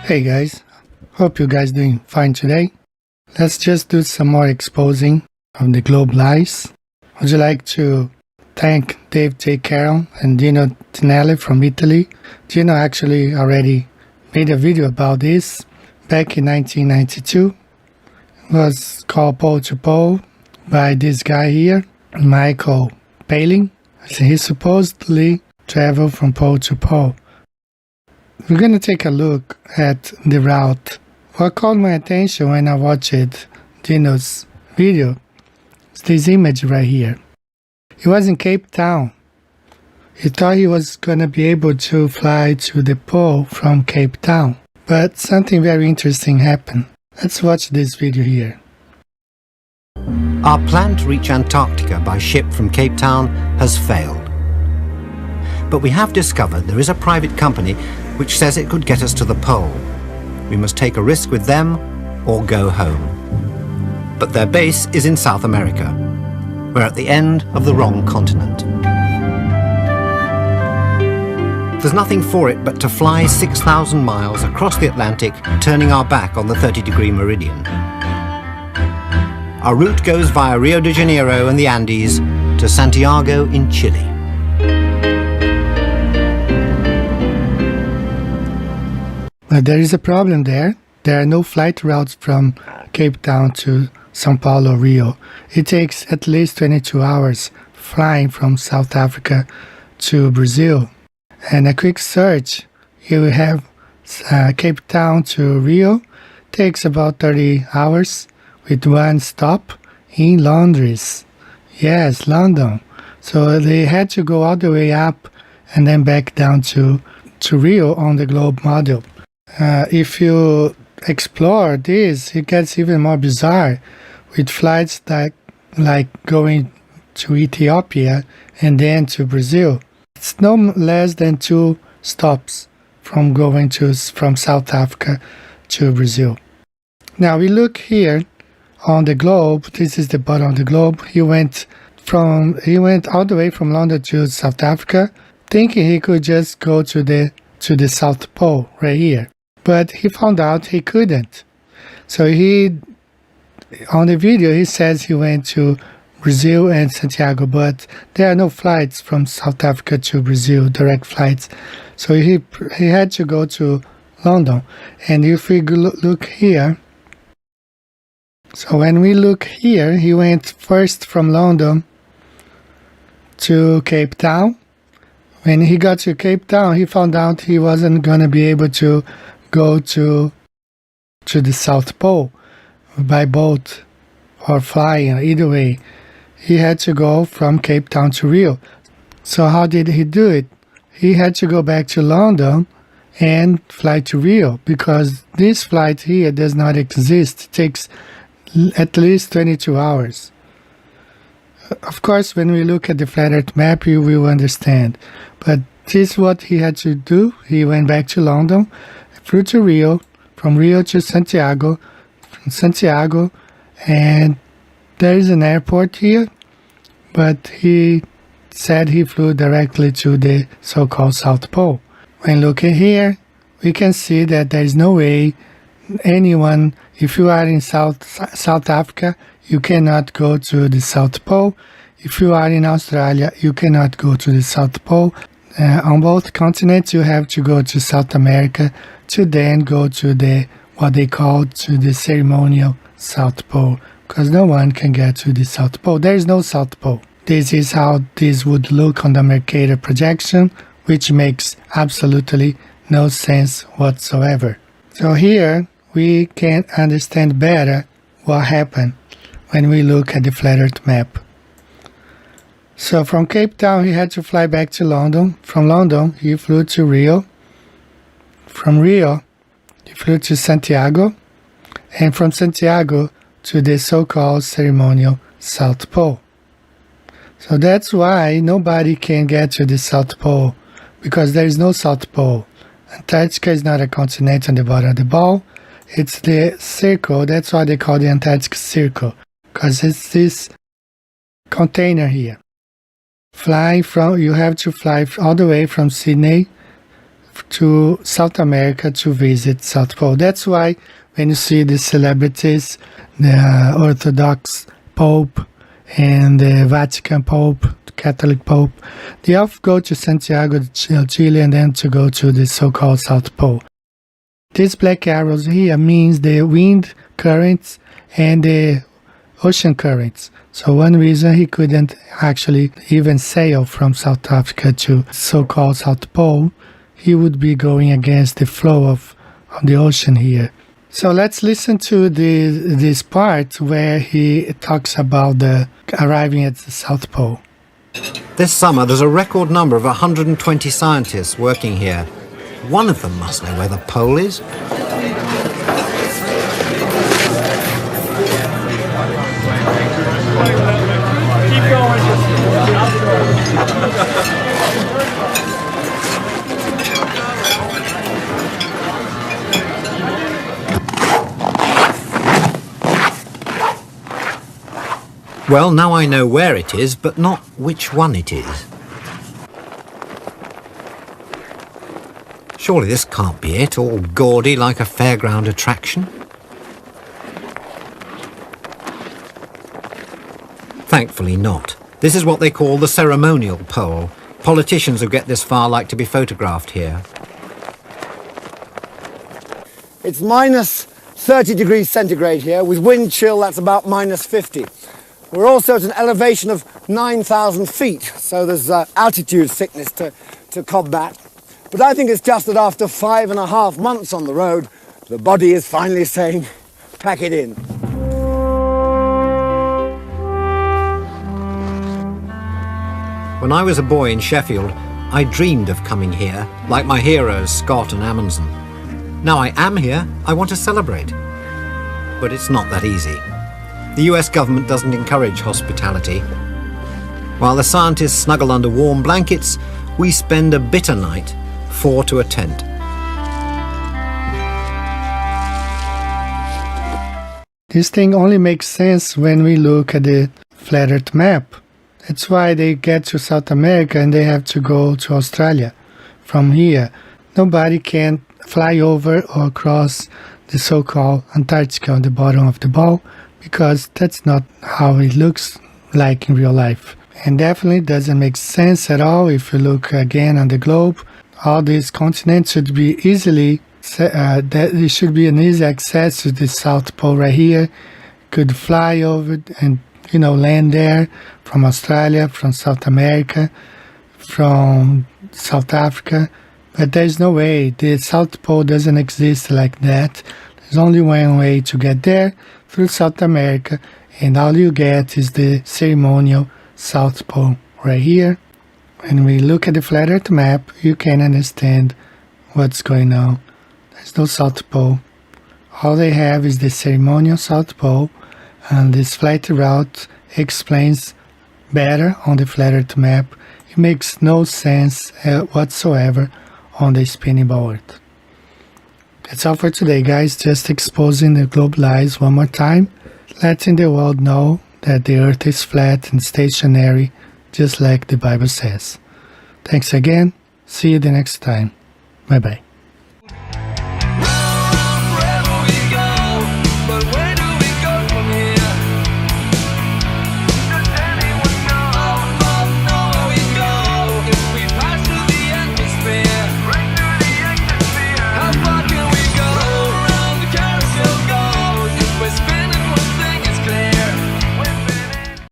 Hey guys, hope you guys doing fine today. Let's just do some more exposing of the globe lies. Would you like to thank Dave J. Carroll and Dino Tinelli from Italy? Dino actually already made a video about this back in 1992. It was called Pole to Pole by this guy here, Michael Palin. He supposedly traveled from pole to pole. We're going to take a look at the route. What caught my attention when I watched Dino's video is this image right here. He was in Cape Town. He thought he was going to be able to fly to the pole from Cape Town. But something very interesting happened. Let's watch this video here. Our plan to reach Antarctica by ship from Cape Town has failed. But we have discovered there is a private company which says it could get us to the pole. We must take a risk with them or go home. But their base is in South America. We're at the end of the wrong continent. There's nothing for it but to fly 6,000 miles across the Atlantic, turning our back on the 30-degree meridian. Our route goes via Rio de Janeiro and the Andes to Santiago in Chile. But there is a problem there. There are no flight routes from Cape Town to São Paulo, Rio. It takes at least 22 hours flying from South Africa to Brazil. And a quick search, you have Cape Town to Rio, takes about 30 hours with one stop in Londres. Yes, London. So they had to go all the way up and then back down to Rio on the globe model. If you explore this, it gets even more bizarre with flights like going to Ethiopia and then to Brazil. It's no less than 2 stops from going from South Africa to Brazil. Now we look here on the globe. This is the bottom of the globe. He went all the way from London to South Africa, thinking he could just go to the South Pole right here. But he found out he couldn't. So on the video, he says he went to Brazil and Santiago, but there are no flights from South Africa to Brazil, direct flights. So he had to go to London. And if we look here, so when we look here, he went first from London to Cape Town. When he got to Cape Town, he found out he wasn't going to be able to go to the South Pole by boat or flying. Either way, he had to go from Cape Town to Rio. So how did he do it? He had to go back to London and fly to Rio, because this flight here does not exist. It takes at least 22 hours. Of course, when we look at the flat earth map, you will understand. But this is what he had to do. He went back to London, flew to Rio, from Rio to Santiago, from Santiago, and there is an airport here, but he said he flew directly to the so-called South Pole. When looking here, we can see that there is no way anyone, if you are in South Africa, you cannot go to the South Pole. If you are in Australia, you cannot go to the South Pole. On both continents, you have to go to South America to then go to what they call to the ceremonial South Pole, because no one can get to the South Pole. There is no South Pole. This is how this would look on the Mercator projection, which makes absolutely no sense whatsoever. So here we can understand better what happened when we look at the flat earth map. So from Cape Town, he had to fly back to London. From London, he flew to Rio. From Rio, he flew to Santiago. And from Santiago to the so-called ceremonial South Pole. So that's why nobody can get to the South Pole, because there is no South Pole. Antarctica is not a continent on the bottom of the ball. It's the circle. That's why they call the Antarctic Circle, because it's this container here. You have to fly all the way from Sydney to South America to visit South Pole. That's why when you see the celebrities, the Orthodox Pope and the Vatican Pope, the Catholic Pope, they often go to Santiago de Chile and then to go to the so-called South Pole. These black arrows here means the wind currents and the ocean currents. So one reason he couldn't actually even sail from South Africa to so-called South Pole, he would be going against the flow of the ocean here. So let's listen to this part where he talks about the arriving at the South Pole. This summer there's a record number of 120 scientists working here. One of them must know where the pole is. Keep going. Well, now I know where it is, but not which one it is. Surely this can't be it, all gaudy like a fairground attraction. Thankfully not. This is what they call the ceremonial pole. Politicians who get this far like to be photographed here. It's minus 30 degrees centigrade here. With wind chill, that's about minus 50. We're also at an elevation of 9,000 feet, so there's altitude sickness to combat. But I think it's just that after 5.5 months on the road, the body is finally saying, pack it in. When I was a boy in Sheffield, I dreamed of coming here, like my heroes Scott and Amundsen. Now I am here, I want to celebrate. But it's not that easy. The US government doesn't encourage hospitality. While the scientists snuggle under warm blankets, we spend a bitter night, 4 to a tent. This thing only makes sense when we look at the flat Earth map. That's why they get to South America and they have to go to Australia. From here, nobody can fly over or cross the so-called Antarctica on the bottom of the ball, because that's not how it looks like in real life. And definitely doesn't make sense at all if you look again on the globe. All these continents should be easily, there should be an easy access to the South Pole right here. Could fly over and, land there from Australia, from South America, from South Africa. But there's no way. The South Pole doesn't exist like that. There's only one way to get there, through South America, and all you get is the ceremonial South Pole right here. When we look at the flat Earth map, you can understand what's going on. There's no South Pole. All they have is the ceremonial South Pole, and this flight route explains better on the flat Earth map. It makes no sense whatsoever on the spinning ball Earth. That's all for today, guys. Just exposing the globe lies one more time, letting the world know that the Earth is flat and stationary, just like the Bible says. Thanks again. See you the next time. Bye-bye.